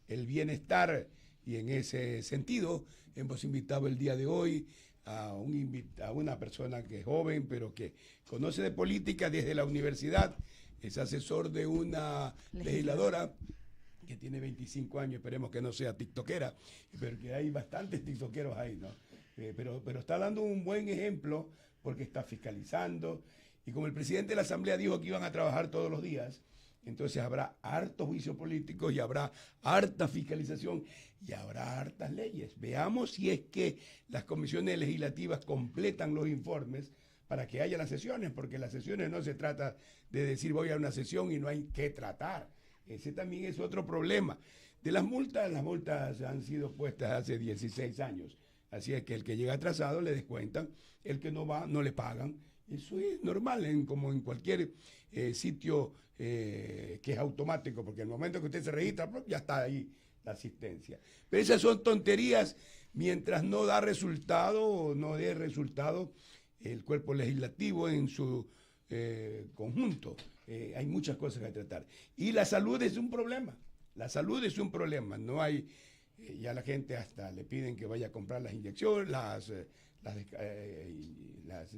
el bienestar. Y en ese sentido hemos invitado el día de hoy a una persona que es joven, pero que conoce de política desde la universidad, es asesor de una legisladora que tiene 25 años, esperemos que no sea tiktokera, pero que hay bastantes tiktokeros ahí, ¿no? Pero está dando un buen ejemplo porque está fiscalizando, y como el presidente de la Asamblea dijo que iban a trabajar todos los días, entonces habrá hartos juicios políticos y habrá harta fiscalización y habrá hartas leyes. Veamos si es que las comisiones legislativas completan los informes para que haya las sesiones, porque las sesiones no se trata de decir voy a una sesión y no hay que tratar. Ese también es otro problema. De las multas han sido puestas hace 16 años. Así es que el que llega atrasado le descuentan, el que no va no le pagan. Eso es normal, como en cualquier sitio que es automático, porque en el momento que usted se registra, ya está ahí la asistencia. Pero esas son tonterías mientras no da resultado o no dé resultado el cuerpo legislativo en su conjunto. Hay muchas cosas que tratar. Y la salud es un problema. La salud es un problema. No hay, ya la gente hasta le piden que vaya a comprar las inyecciones, las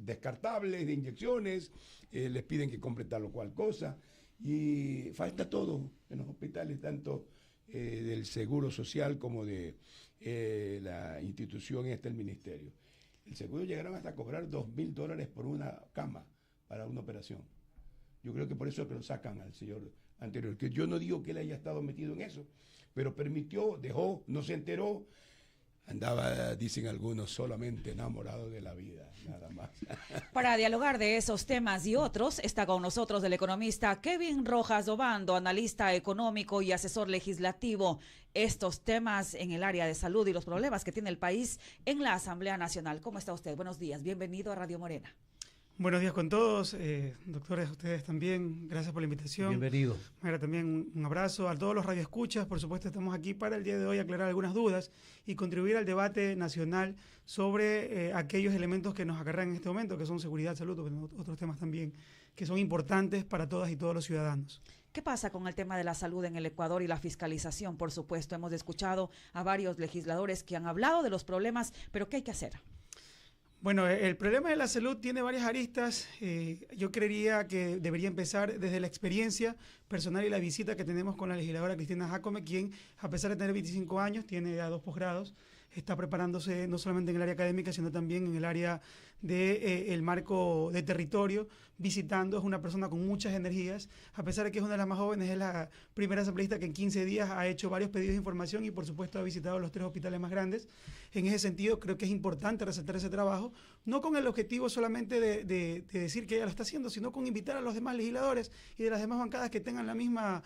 descartables de inyecciones, les piden que compre tal o cual cosa, y falta todo en los hospitales, tanto del Seguro Social como de la institución el ministerio. El seguro llegaron hasta a cobrar $2,000 por una cama para una operación. Yo creo que por eso es que lo sacan al señor anterior, que yo no digo que él haya estado metido en eso, pero permitió, dejó, no se enteró. Andaba, dicen algunos, solamente enamorado de la vida, nada más. Para dialogar de esos temas y otros, está con nosotros el economista Kevin Rojas Obando, analista económico y asesor legislativo. Estos temas en el área de salud y los problemas que tiene el país en la Asamblea Nacional. ¿Cómo está usted? Buenos días, bienvenido a Radio Morena. Buenos días con todos, doctores, ustedes también, gracias por la invitación. Bienvenido. Mayra, también un abrazo a todos los radioescuchas. Por supuesto, estamos aquí para el día de hoy aclarar algunas dudas y contribuir al debate nacional sobre aquellos elementos que nos acarrean en este momento, que son seguridad, salud, otros temas también que son importantes para todas y todos los ciudadanos. ¿Qué pasa con el tema de la salud en el Ecuador y la fiscalización? Por supuesto, hemos escuchado a varios legisladores que han hablado de los problemas, pero ¿qué hay que hacer? Bueno, el problema de la salud tiene varias aristas. Yo creería que debería empezar desde la experiencia personal y la visita que tenemos con la legisladora Cristina Jácome, quien, a pesar de tener 25 años, tiene ya 2 posgrados, está preparándose no solamente en el área académica, sino también en el área de el marco de territorio, visitando. Es una persona con muchas energías, a pesar de que es una de las más jóvenes, es la primera asambleísta que en 15 días ha hecho varios pedidos de información y por supuesto ha visitado los 3 hospitales más grandes. En ese sentido creo que es importante resaltar ese trabajo, no con el objetivo solamente de decir que ella lo está haciendo, sino con invitar a los demás legisladores y de las demás bancadas que tengan la misma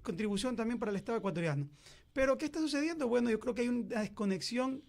contribución también para el Estado ecuatoriano. Pero ¿qué está sucediendo? Bueno, yo creo que hay una desconexión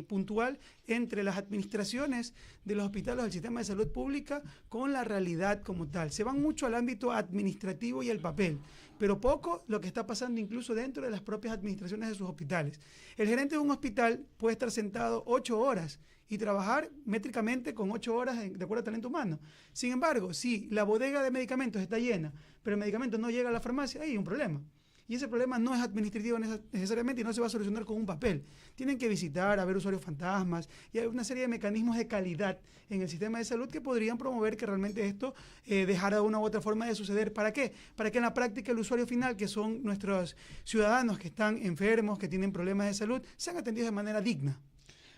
puntual entre las administraciones de los hospitales del sistema de salud pública con la realidad como tal. Se van mucho al ámbito administrativo y al papel, pero poco lo que está pasando incluso dentro de las propias administraciones de sus hospitales. El gerente de un hospital puede estar sentado 8 horas y trabajar métricamente con 8 horas de acuerdo al talento humano. Sin embargo, si la bodega de medicamentos está llena, pero el medicamento no llega a la farmacia, ahí hay un problema. Y ese problema no es administrativo necesariamente y no se va a solucionar con un papel. Tienen que visitar, a ver usuarios fantasmas y hay una serie de mecanismos de calidad en el sistema de salud que podrían promover que realmente esto dejara de una u otra forma de suceder. ¿Para qué? Para que en la práctica el usuario final, que son nuestros ciudadanos que están enfermos, que tienen problemas de salud, sean atendidos de manera digna.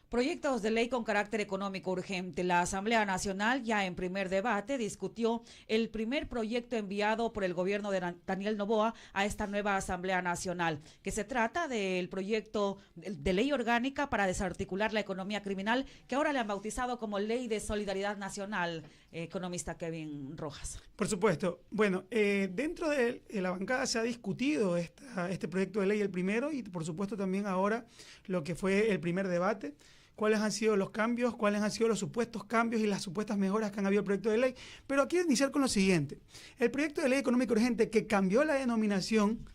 Proyectos de ley con carácter económico urgente. La Asamblea Nacional ya en primer debate discutió el primer proyecto enviado por el gobierno de Daniel Noboa a esta nueva Asamblea Nacional, que se trata del proyecto de ley orgánica para desarticular la economía criminal, que ahora le han bautizado como Ley de Solidaridad Nacional, economista Kevin Rojas. Por supuesto. Bueno, dentro de la bancada se ha discutido este proyecto de ley, el primero, y por supuesto también ahora lo que fue el primer debate. Cuáles han sido los cambios, cuáles han sido los supuestos cambios y las supuestas mejoras que han habido al proyecto de ley. Pero quiero iniciar con lo siguiente. El proyecto de ley económico urgente que cambió la denominación,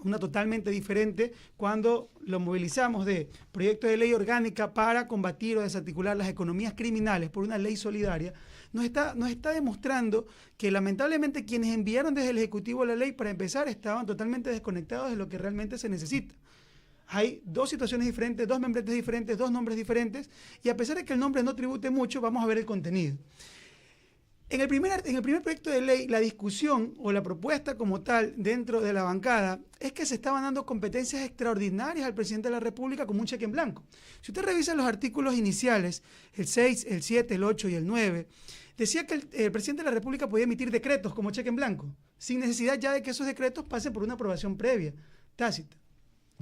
una totalmente diferente cuando lo movilizamos de proyecto de ley orgánica para combatir o desarticular las economías criminales por una ley solidaria. Nos está demostrando que lamentablemente quienes enviaron desde el Ejecutivo la ley, para empezar, estaban totalmente desconectados de lo que realmente se necesita. Hay dos situaciones diferentes, dos membretes diferentes, dos nombres diferentes, y a pesar de que el nombre no tribute mucho, vamos a ver el contenido. En el primer proyecto de ley, la discusión o la propuesta como tal dentro de la bancada es que se estaban dando competencias extraordinarias al presidente de la República como un cheque en blanco. Si usted revisa los artículos iniciales, el 6, el 7, el 8 y el 9, decía que el presidente de la República podía emitir decretos como cheque en blanco, sin necesidad ya de que esos decretos pasen por una aprobación previa, tácita.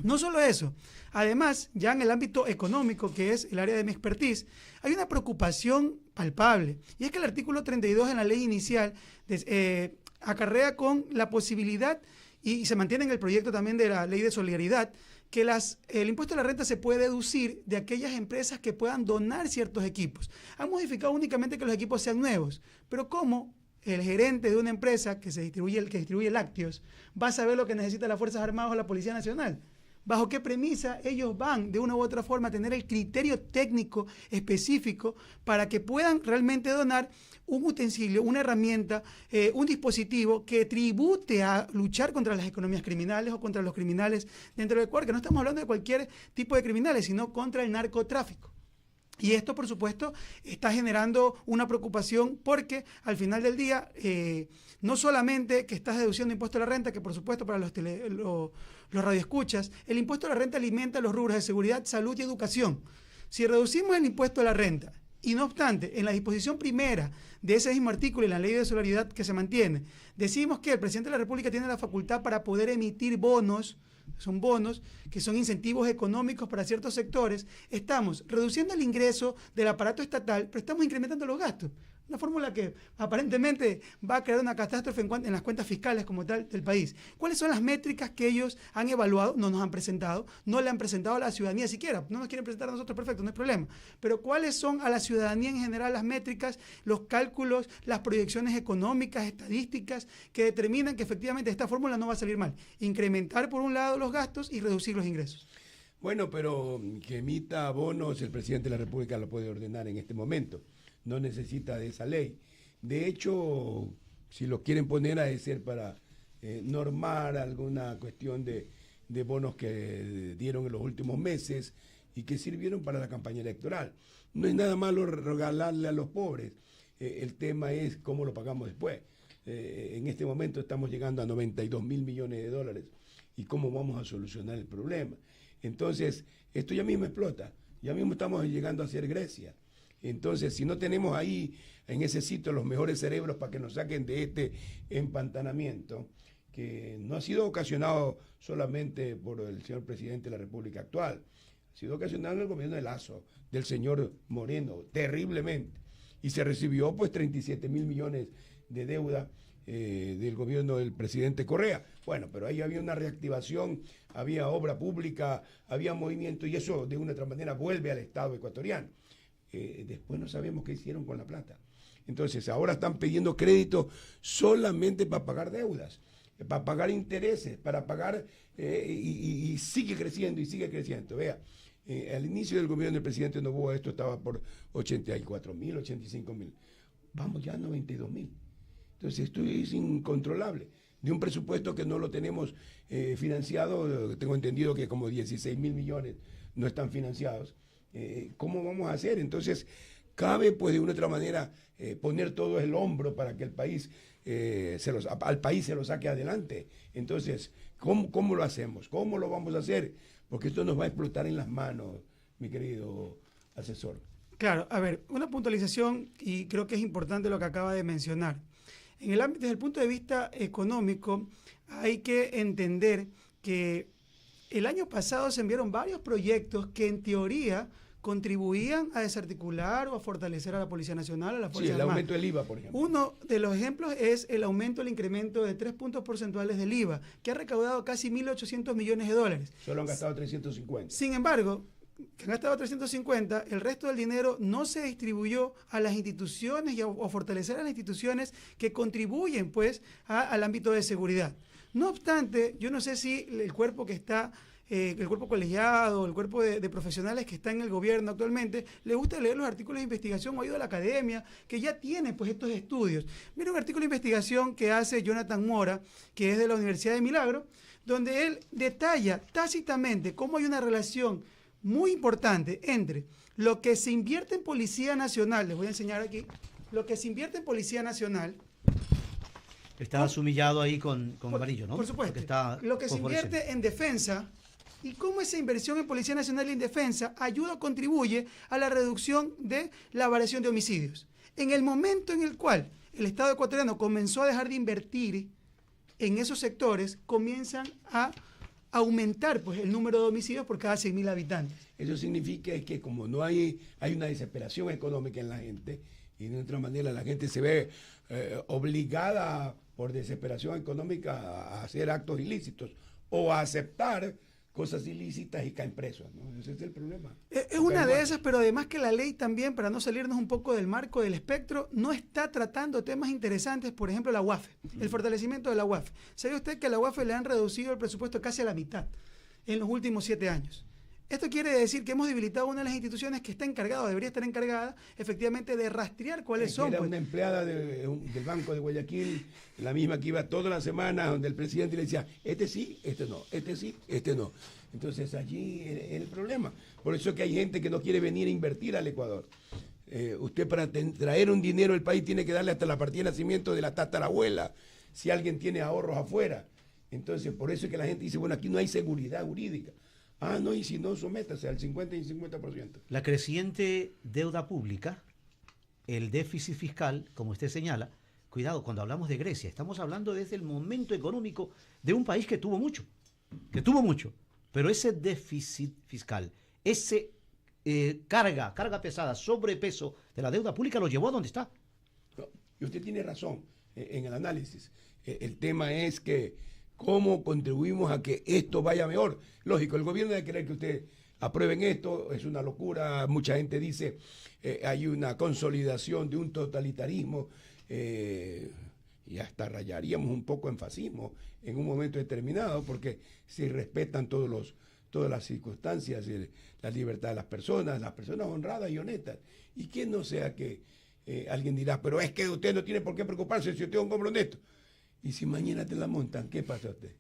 No solo eso, además, ya en el ámbito económico, que es el área de mi expertise, hay una preocupación palpable, y es que el artículo 32 en la ley inicial acarrea con la posibilidad, y se mantiene en el proyecto también de la ley de solidaridad, que el impuesto a la renta se puede deducir de aquellas empresas que puedan donar ciertos equipos. Han modificado únicamente que los equipos sean nuevos, pero ¿cómo el gerente de una empresa que distribuye lácteos va a saber lo que necesita las Fuerzas Armadas o la Policía Nacional? ¿Bajo qué premisa ellos van de una u otra forma a tener el criterio técnico específico para que puedan realmente donar un utensilio, una herramienta, un dispositivo que tribute a luchar contra las economías criminales o contra los criminales dentro del Ecuador? Que no estamos hablando de cualquier tipo de criminales, sino contra el narcotráfico. Y esto, por supuesto, está generando una preocupación porque al final del día, no solamente que estás deduciendo impuesto a la renta, que por supuesto para los radioescuchas, el impuesto a la renta alimenta los rubros de seguridad, salud y educación. Si reducimos el impuesto a la renta, y no obstante, en la disposición primera de ese mismo artículo y la ley de solidaridad que se mantiene, decimos que el presidente de la República tiene la facultad para poder emitir bonos, son bonos que son incentivos económicos para ciertos sectores, estamos reduciendo el ingreso del aparato estatal, pero estamos incrementando los gastos. Una fórmula que aparentemente va a crear una catástrofe en las cuentas fiscales como tal del país. ¿Cuáles son las métricas que ellos han evaluado? No nos han presentado, no le han presentado a la ciudadanía siquiera. No nos quieren presentar a nosotros, perfecto, no hay problema. Pero ¿cuáles son a la ciudadanía en general las métricas, los cálculos, las proyecciones económicas, estadísticas que determinan que efectivamente esta fórmula no va a salir mal? Incrementar por un lado los gastos y reducir los ingresos. Bueno, pero que emita bonos el presidente de la República lo puede ordenar en este momento. No necesita de esa ley. De hecho, si lo quieren poner a ser para normar alguna cuestión de bonos que dieron en los últimos meses y que sirvieron para la campaña electoral. No es nada malo regalarle a los pobres. El tema es cómo lo pagamos después. En este momento estamos llegando a 92 mil millones de dólares. ¿Y cómo vamos a solucionar el problema? Entonces, esto ya mismo explota. Ya mismo estamos llegando a ser Grecia. Entonces, si no tenemos ahí, en ese sitio, los mejores cerebros para que nos saquen de este empantanamiento, que no ha sido ocasionado solamente por el señor presidente de la República actual, ha sido ocasionado en el gobierno de Lazo, del señor Moreno, terriblemente. Y se recibió, pues, 37 mil millones de deuda del gobierno del presidente Correa. Bueno, pero ahí había una reactivación, había obra pública, había movimiento, y eso, de una u otra manera, vuelve al Estado ecuatoriano. Después no sabemos qué hicieron con la plata. Entonces ahora están pidiendo crédito solamente para pagar deudas, para pagar intereses, para pagar y sigue creciendo y sigue creciendo. Vea, al inicio del gobierno del presidente Noboa esto estaba por 84 mil, 85 mil. Vamos ya a 92 mil. Entonces esto es incontrolable. De un presupuesto que no lo tenemos financiado, tengo entendido que como 16 mil millones no están financiados. ¿Cómo vamos a hacer? Entonces, cabe pues de una u otra manera poner todo el hombro para que el país al país se lo saque adelante. Entonces, ¿cómo lo hacemos? ¿Cómo lo vamos a hacer? Porque esto nos va a explotar en las manos, mi querido asesor. Claro, a ver, una puntualización, y creo que es importante lo que acaba de mencionar. En el ámbito, desde el punto de vista económico, hay que entender que el año pasado se enviaron varios proyectos que en teoría contribuían a desarticular o a fortalecer a la Policía Nacional, a la Fuerza Armada. Sí, el aumento del IVA, por ejemplo. Uno de los ejemplos es el aumento, el incremento de 3 puntos porcentuales del IVA, que ha recaudado casi 1.800 millones de dólares. Solo han gastado 350. Sin embargo, que han gastado 350, el resto del dinero no se distribuyó a las instituciones o a fortalecer a las instituciones que contribuyen pues al ámbito de seguridad. No obstante, yo no sé si el cuerpo que está, el cuerpo colegiado, el cuerpo de profesionales que está en el gobierno actualmente, le gusta leer los artículos de investigación o ha ido a la academia, que ya tiene pues estos estudios. Mira un artículo de investigación que hace Jonathan Mora, que es de la Universidad de Milagro, donde él detalla tácitamente cómo hay una relación muy importante entre lo que se invierte en Policía Nacional, les voy a enseñar aquí, lo que se invierte en Policía Nacional. Estabas humillado ahí con amarillo, ¿no? Por supuesto. Está lo que se invierte en defensa y cómo esa inversión en Policía Nacional y en defensa ayuda o contribuye a la reducción de la variación de homicidios. En el momento en el cual el Estado ecuatoriano comenzó a dejar de invertir en esos sectores, comienzan a aumentar pues, el número de homicidios por cada 100.000 habitantes. Eso significa que como no hay una desesperación económica en la gente, y de otra manera la gente se ve obligada por desesperación económica a hacer actos ilícitos o a aceptar cosas ilícitas y caen presos, ¿no? Ese es el problema. Es una de esas, pero además que la ley también, para no salirnos un poco del marco del espectro, no está tratando temas interesantes, por ejemplo, la UAFE, el fortalecimiento de la UAFE. ¿Sabe usted que a la UAFE le han reducido el presupuesto casi a la mitad en los últimos 7 años? Esto quiere decir que hemos debilitado una de las instituciones que está encargada, o debería estar encargada, efectivamente, de rastrear cuáles son. Era una empleada del Banco de Guayaquil, la misma que iba todas las semanas, donde el presidente le decía, este sí, este no, este sí, este no. Entonces allí es el problema. Por eso es que hay gente que no quiere venir a invertir al Ecuador. Usted para traer un dinero al país tiene que darle hasta la partida de nacimiento de la tatarabuela, si alguien tiene ahorros afuera. Entonces por eso es que la gente dice, bueno, aquí no hay seguridad jurídica. Ah, no, y si no, sométase al 50 y 50%. La creciente deuda pública, el déficit fiscal, como usted señala, cuidado, cuando hablamos de Grecia, estamos hablando desde el momento económico de un país que tuvo mucho, pero ese déficit fiscal, ese carga pesada, sobrepeso de la deuda pública lo llevó a donde está. No, y usted tiene razón en el análisis. El tema es que cómo contribuimos a que esto vaya mejor. Lógico, el gobierno debe querer que usted aprueben esto, es una locura. Mucha gente dice hay una consolidación de un totalitarismo y hasta rayaríamos un poco en fascismo en un momento determinado, porque se respetan todas las circunstancias, la libertad de las personas honradas y honestas. Y que no sea que alguien dirá, pero es que usted no tiene por qué preocuparse si usted es un hombre honesto. Y si mañana te la montan, ¿qué pasa a usted?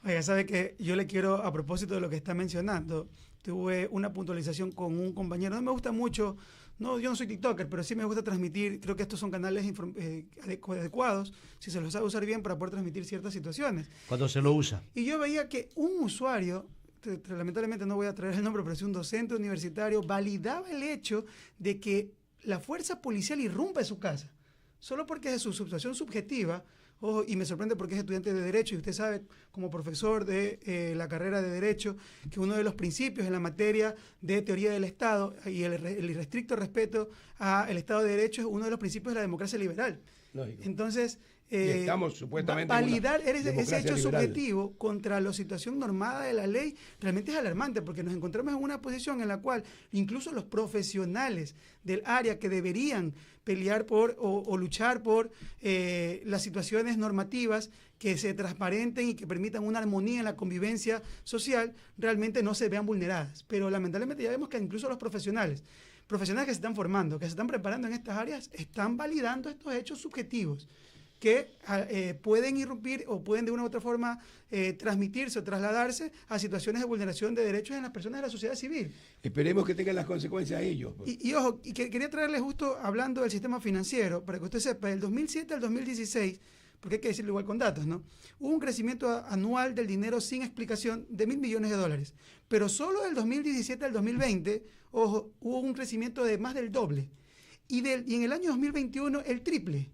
Oiga, sabe que yo le quiero, a propósito de lo que está mencionando, tuve una puntualización con un compañero. No me gusta mucho, no, yo no soy TikToker, pero sí me gusta transmitir, creo que estos son canales adecuados, si se los sabe usar bien para poder transmitir ciertas situaciones. Cuando se lo usa. Y yo veía que un usuario, lamentablemente no voy a traer el nombre, pero es un docente universitario, validaba el hecho de que la fuerza policial irrumpa en su casa, solo porque es su situación subjetiva. Ojo, y me sorprende porque es estudiante de Derecho y usted sabe, como profesor de la carrera de Derecho, que uno de los principios en la materia de teoría del Estado y el irrestricto respeto al Estado de Derecho es uno de los principios de la democracia liberal. Lógico. Entonces, estamos supuestamente validar ese hecho liberal. subjetivo contra la situación normada de la ley realmente es alarmante, porque nos encontramos en una posición en la cual incluso los profesionales del área que deberían pelear por o luchar por las situaciones normativas que se transparenten y que permitan una armonía en la convivencia social, realmente no se vean vulneradas. Pero lamentablemente ya vemos que incluso los profesionales que se están formando, que se están preparando en estas áreas, están validando estos hechos subjetivos que pueden irrumpir o pueden de una u otra forma transmitirse o trasladarse a situaciones de vulneración de derechos en las personas de la sociedad civil. Esperemos que tengan las consecuencias ellos. Pues. Y ojo, quería traerle justo hablando del sistema financiero, para que usted sepa, del 2007 al 2016, porque hay que decirlo igual con datos, ¿no? Hubo un crecimiento anual del dinero sin explicación de $1.000 millones, pero solo del 2017 al 2020, ojo, hubo un crecimiento de más del doble. Y en el año 2021, el triple.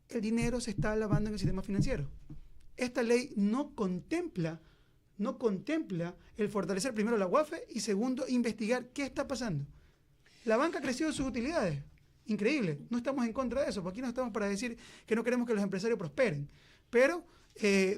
El dinero se está lavando en el sistema financiero. Esta ley no contempla el fortalecer primero la UAFE y segundo, investigar qué está pasando. La banca ha crecido en sus utilidades. Increíble. No estamos en contra de eso, porque aquí no estamos para decir que no queremos que los empresarios prosperen. Pero,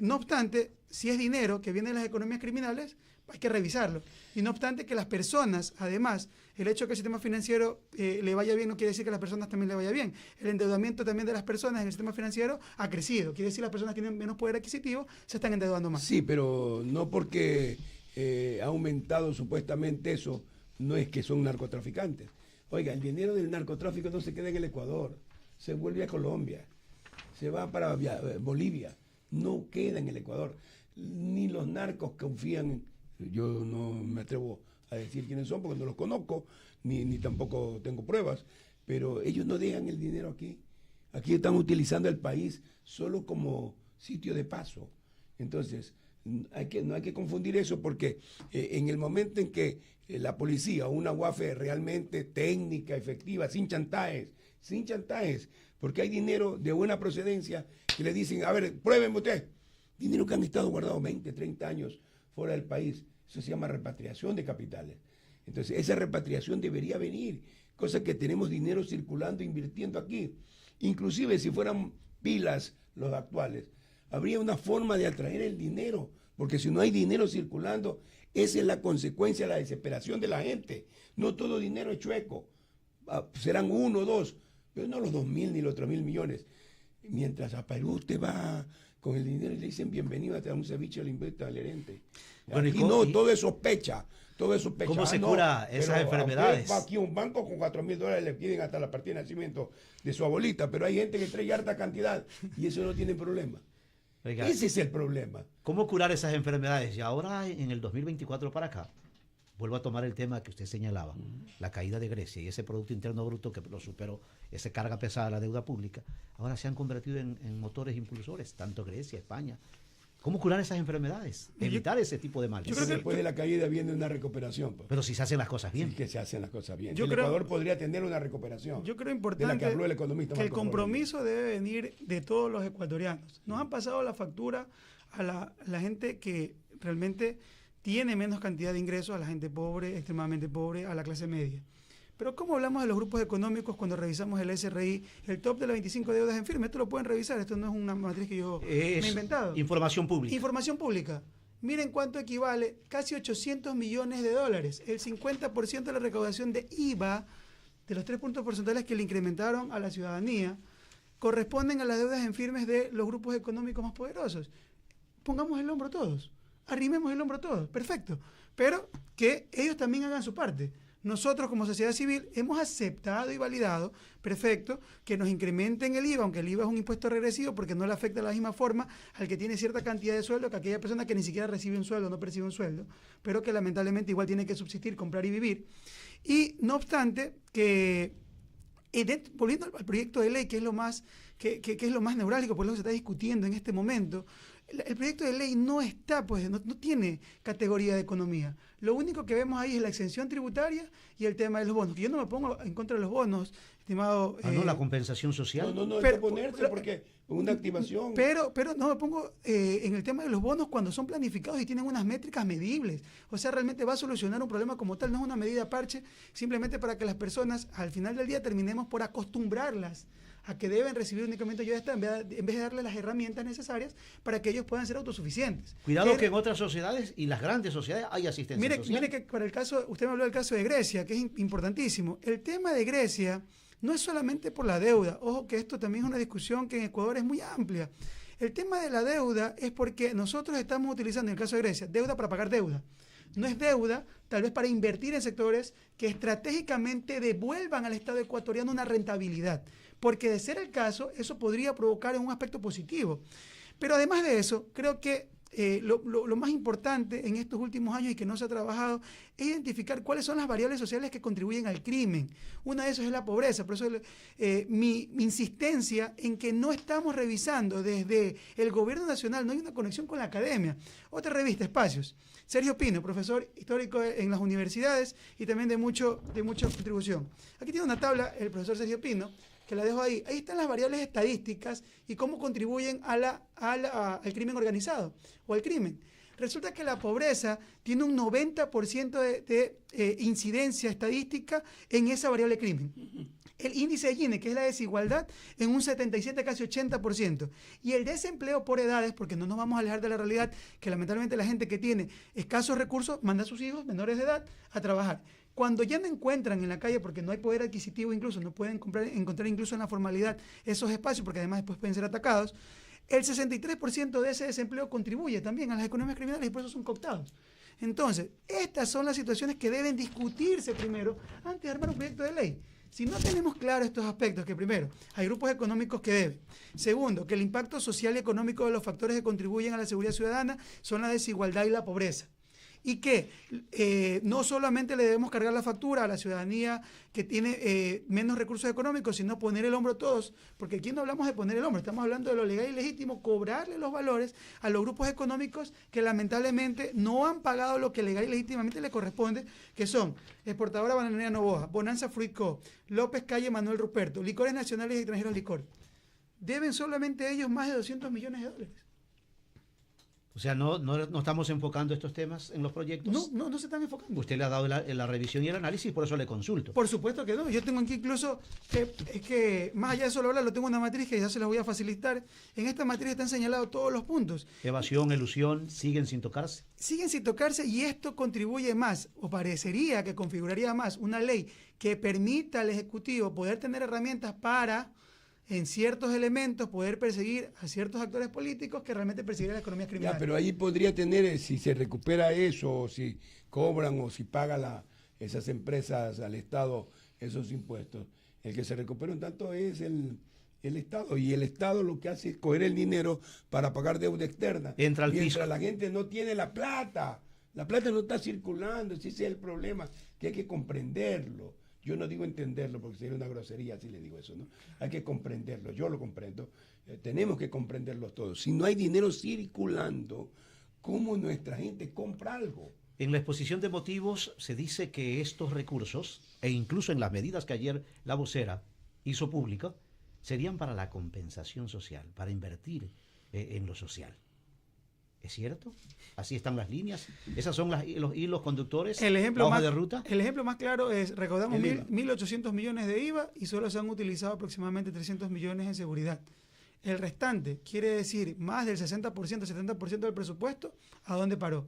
no obstante, si es dinero que viene de las economías criminales, hay que revisarlo. Y no obstante que las personas, además, el hecho de que el sistema financiero le vaya bien no quiere decir que a las personas también le vaya bien. El endeudamiento también de las personas en el sistema financiero ha crecido. Quiere decir que las personas tienen menos poder adquisitivo, se están endeudando más. Sí, pero no porque ha aumentado supuestamente eso, no es que son narcotraficantes. Oiga, el dinero del narcotráfico no se queda en el Ecuador, se vuelve a Colombia, se va para Bolivia, no queda en el Ecuador. Ni los narcos confían, yo no me atrevo a decir quiénes son porque no los conozco, ni tampoco tengo pruebas, pero ellos no dejan el dinero aquí. Aquí están utilizando el país solo como sitio de paso. Entonces, no hay que confundir eso porque en el momento en que la policía o una UAFE realmente técnica, efectiva, sin chantajes, porque hay dinero de buena procedencia que le dicen, a ver, pruébenme usted, dinero que han estado guardados 20, 30 años fuera del país, eso se llama repatriación de capitales. Entonces, esa repatriación debería venir, cosa que tenemos dinero circulando, invirtiendo aquí. Inclusive si fueran pilas los actuales, habría una forma de atraer el dinero, porque si no hay dinero circulando, esa es la consecuencia de la desesperación de la gente. No todo dinero es chueco, serán 1 o 2, pero no los 2.000 ni los 3.000 millones. Mientras a Perú usted va con el dinero y le dicen bienvenido a un ceviche, le invita al gerente. Bueno, Aquí no, todo es sospecha. Todo es sospecha. ¿Cómo se cura esas enfermedades? Va aquí a un banco con $4.000 le piden hasta la partida de nacimiento de su abuelita, pero hay gente que trae harta cantidad y eso no tiene problema. Oiga, ese es el problema. ¿Cómo curar esas enfermedades? Y ahora, en el 2024 para acá, vuelvo a tomar el tema que usted señalaba, la caída de Grecia y ese Producto Interno Bruto que lo superó, esa carga pesada de la deuda pública, ahora se han convertido en motores impulsores, tanto Grecia, España. ¿Cómo curar esas enfermedades? Evitar ese tipo de males. Yo creo que después de la caída viene una recuperación. Pues. Pero si se hacen las cosas bien. Sí, que se hacen las cosas bien. El Ecuador podría tener una recuperación. Yo creo importante de la que habló el economista que el Marco compromiso debe venir de todos los ecuatorianos. Nos han pasado la factura a la gente que realmente tiene menos cantidad de ingresos, a la gente pobre, extremadamente pobre, a la clase media. Pero ¿cómo hablamos de los grupos económicos cuando revisamos el SRI, el top de las 25 deudas en firme? Esto lo pueden revisar, esto no es una matriz que yo me he inventado. Información pública. Información pública. Miren cuánto equivale, casi $800 millones. El 50% de la recaudación de IVA, de los 3 puntos porcentuales que le incrementaron a la ciudadanía, corresponden a las deudas en firmes de los grupos económicos más poderosos. Pongamos el hombro todos, arrimemos el hombro todos, perfecto. Pero que ellos también hagan su parte. Nosotros como sociedad civil hemos aceptado y validado, perfecto, que nos incrementen el IVA, aunque el IVA es un impuesto regresivo porque no le afecta de la misma forma al que tiene cierta cantidad de sueldo que aquella persona que ni siquiera recibe un sueldo, no percibe un sueldo, pero que lamentablemente igual tiene que subsistir, comprar y vivir. Y no obstante, que volviendo al proyecto de ley, que es lo más, que es lo más neurálgico, por lo que se está discutiendo en este momento, el proyecto de ley no está, pues, no tiene categoría de economía. Lo único que vemos ahí es la exención tributaria y el tema de los bonos. Que yo no me pongo en contra de los bonos, estimado. No, la compensación social. No, hay que ponerse porque una activación. Pero no me pongo en el tema de los bonos cuando son planificados y tienen unas métricas medibles. O sea, realmente va a solucionar un problema como tal, no es una medida parche, simplemente para que las personas al final del día terminemos por acostumbrarlas a que deben recibir únicamente ayuda esta en vez de darles las herramientas necesarias para que ellos puedan ser autosuficientes. Cuidado que en otras sociedades y las grandes sociedades hay asistencia social. Mire que para el caso, usted me habló del caso de Grecia, que es importantísimo. El tema de Grecia no es solamente por la deuda. Ojo que esto también es una discusión que en Ecuador es muy amplia. El tema de la deuda es porque nosotros estamos utilizando, en el caso de Grecia, deuda para pagar deuda. No es deuda, tal vez para invertir en sectores que estratégicamente devuelvan al Estado ecuatoriano una rentabilidad. Porque de ser el caso, eso podría provocar un aspecto positivo. Pero además de eso, creo que lo más importante en estos últimos años y que no se ha trabajado es identificar cuáles son las variables sociales que contribuyen al crimen. Una de esas es la pobreza. Por eso mi insistencia en que no estamos revisando desde el gobierno nacional, no hay una conexión con la academia. Otra revista, Espacios. Sergio Pino, profesor histórico en las universidades y también de mucha contribución. Aquí tiene una tabla el profesor Sergio Pino, que la dejo ahí. Ahí están las variables estadísticas y cómo contribuyen al crimen organizado o al crimen. Resulta que la pobreza tiene un 90% de incidencia estadística en esa variable crimen. El índice de Gini, que es la desigualdad, en un 77, casi 80%. Y el desempleo por edades, porque no nos vamos a alejar de la realidad, que lamentablemente la gente que tiene escasos recursos manda a sus hijos menores de edad a trabajar. Cuando ya no encuentran en la calle, porque no hay poder adquisitivo incluso, no pueden encontrar incluso en la formalidad esos espacios, porque además después pueden ser atacados, el 63% de ese desempleo contribuye también a las economías criminales y por eso son cooptados. Entonces, estas son las situaciones que deben discutirse primero antes de armar un proyecto de ley. Si no tenemos claro estos aspectos, que primero, hay grupos económicos que deben. Segundo, que el impacto social y económico de los factores que contribuyen a la seguridad ciudadana son la desigualdad y la pobreza. Y que no solamente le debemos cargar la factura a la ciudadanía que tiene menos recursos económicos, sino poner el hombro todos, porque aquí no hablamos de poner el hombro, estamos hablando de lo legal y legítimo, cobrarle los valores a los grupos económicos que lamentablemente no han pagado lo que legal y legítimamente le corresponde, que son Exportadora Bananera Novoa, Bonanza Fruit Co., López Calle Manuel Ruperto, Licores Nacionales y Extranjeros Licor. Deben solamente ellos más de 200 millones de dólares. O sea, no estamos enfocando estos temas en los proyectos. No se están enfocando. Usted le ha dado la revisión y el análisis, por eso le consulto. Por supuesto que no. Yo tengo aquí incluso, es que más allá de solo hablar, lo tengo en una matriz que ya se las voy a facilitar. En esta matriz están señalados todos los puntos. Evasión, elusión, siguen sin tocarse. Siguen sin tocarse y esto contribuye más, o parecería que configuraría más, una ley que permita al Ejecutivo poder tener herramientas para, en ciertos elementos, poder perseguir a ciertos actores políticos que realmente persiguen las economías criminales. Ya, pero ahí podría tener, si se recupera eso, o si cobran o si pagan esas empresas al Estado esos impuestos, el que se recupera un tanto es el Estado. Y el Estado lo que hace es coger el dinero para pagar deuda externa. Entra al mientras fisco. la gente no tiene la plata. La plata no está circulando, ese es el problema, que hay que comprenderlo. Yo no digo entenderlo porque sería una grosería si le digo eso, ¿no? Hay que comprenderlo, yo lo comprendo. Tenemos que comprenderlo todos. Si no hay dinero circulando, ¿cómo nuestra gente compra algo? En la exposición de motivos se dice que estos recursos, e incluso en las medidas que ayer la vocera hizo pública, serían para la compensación social, para invertir en lo social. ¿Es cierto? Así están las líneas. Esas son los hilos conductores, la hoja de ruta. El ejemplo más claro es, recaudamos 1.800 millones de IVA y solo se han utilizado aproximadamente 300 millones en seguridad. El restante, quiere decir más del 60%, 70% del presupuesto, ¿a dónde paró?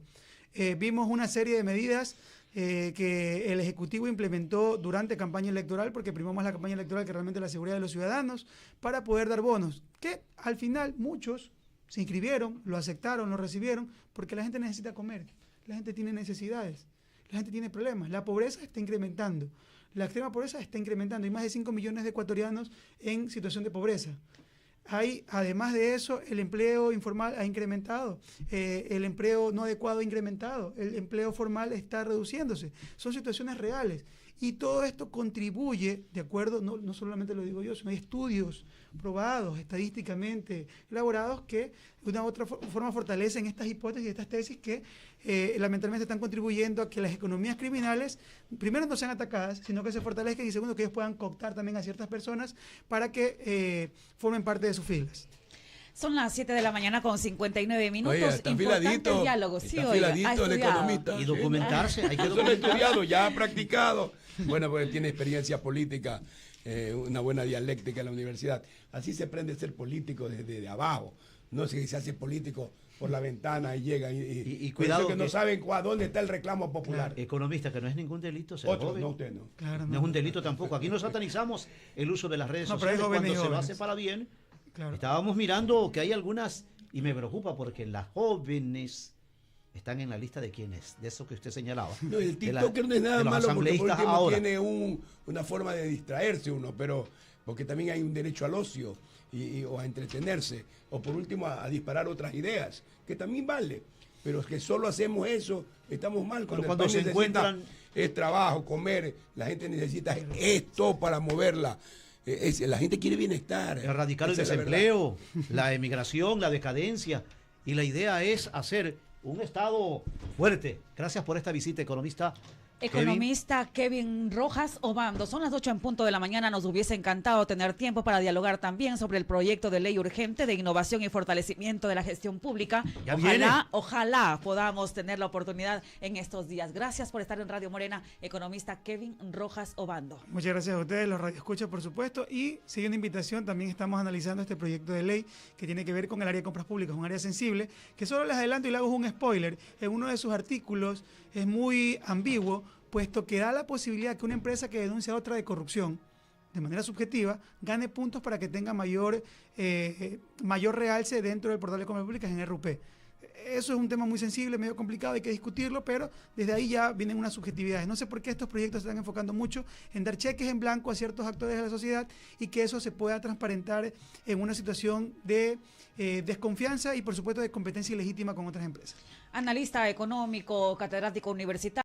Vimos una serie de medidas que el Ejecutivo implementó durante campaña electoral, porque primó más la campaña electoral que realmente la seguridad de los ciudadanos, para poder dar bonos, que al final muchos se inscribieron, lo aceptaron, lo recibieron, porque la gente necesita comer, la gente tiene necesidades, la gente tiene problemas, la pobreza está incrementando, la extrema pobreza está incrementando, hay más de 5 millones de ecuatorianos en situación de pobreza. Hay, además de eso, el empleo informal ha incrementado, el empleo no adecuado ha incrementado, el empleo formal está reduciéndose. Son situaciones reales. Y todo esto contribuye, de acuerdo, no solamente lo digo yo, sino hay estudios probados, estadísticamente elaborados, que de una u otra forma fortalecen estas hipótesis y estas tesis que lamentablemente están contribuyendo a que las economías criminales, primero, no sean atacadas, sino que se fortalezcan, y segundo, que ellos puedan cooptar también a ciertas personas para que formen parte de sus filas. Son las 7 de la mañana con 59 minutos. Oye, está Importante el diálogo. Sí, está oiga, afiladito ha el estudiado. economista. Y documentarse, hay que Yo solo he documentarse. estudiado, ya ha practicado. Bueno, pues tiene experiencia política, una buena dialéctica en la universidad. Así se aprende a ser político desde abajo. No se hace político por la ventana y llega. Y por cuidado eso que no que- saben dónde está el reclamo popular. Economista, que no es ningún delito ser Otros, joven. no usted no. Claro, No es un delito tampoco. Aquí no satanizamos el uso de las redes No, pero hay sociales jóvenes cuando y se lo jóvenes. hace para bien. Claro. Estábamos mirando que hay algunas, y me preocupa porque las jóvenes están en la lista de quienes, de eso que usted señalaba. No, el de la- TikToker no es nada de los malo porque por asambleístas último ahora. tiene una forma de distraerse uno, pero porque también hay un derecho al ocio o a entretenerse, o por último a disparar otras ideas, que también vale. Pero es que solo hacemos eso, estamos mal. Pero el cuando país se necesita encuentran- es trabajo, comer, la gente necesita esto para moverla. La gente quiere bienestar. Erradicar el Esa es la verdad. desempleo, la emigración, la decadencia. Y la idea es hacer un Estado fuerte. Gracias por esta visita, economista Economista Kevin Rojas Obando, son las 8 en punto de la mañana. Nos hubiese encantado tener tiempo para dialogar también sobre el proyecto de ley urgente de innovación y fortalecimiento de la gestión pública. Ojalá podamos tener la oportunidad en estos días. Gracias por estar en Radio Morena, economista Kevin Rojas Obando. Muchas gracias a ustedes, los radioescuchas, por supuesto. Y sigue una invitación, también estamos analizando este proyecto de ley que tiene que ver con el área de compras públicas, un área sensible, que solo les adelanto y le hago un spoiler. En uno de sus artículos es muy ambiguo, puesto que da la posibilidad que una empresa que denuncia a otra de corrupción, de manera subjetiva, gane puntos para que tenga mayor realce dentro del portal de compras públicas en RUP. Eso es un tema muy sensible, medio complicado, hay que discutirlo, pero desde ahí ya vienen unas subjetividades. No sé por qué estos proyectos se están enfocando mucho en dar cheques en blanco a ciertos actores de la sociedad y que eso se pueda transparentar en una situación de desconfianza y, por supuesto, de competencia ilegítima con otras empresas. Analista económico, catedrático universitario.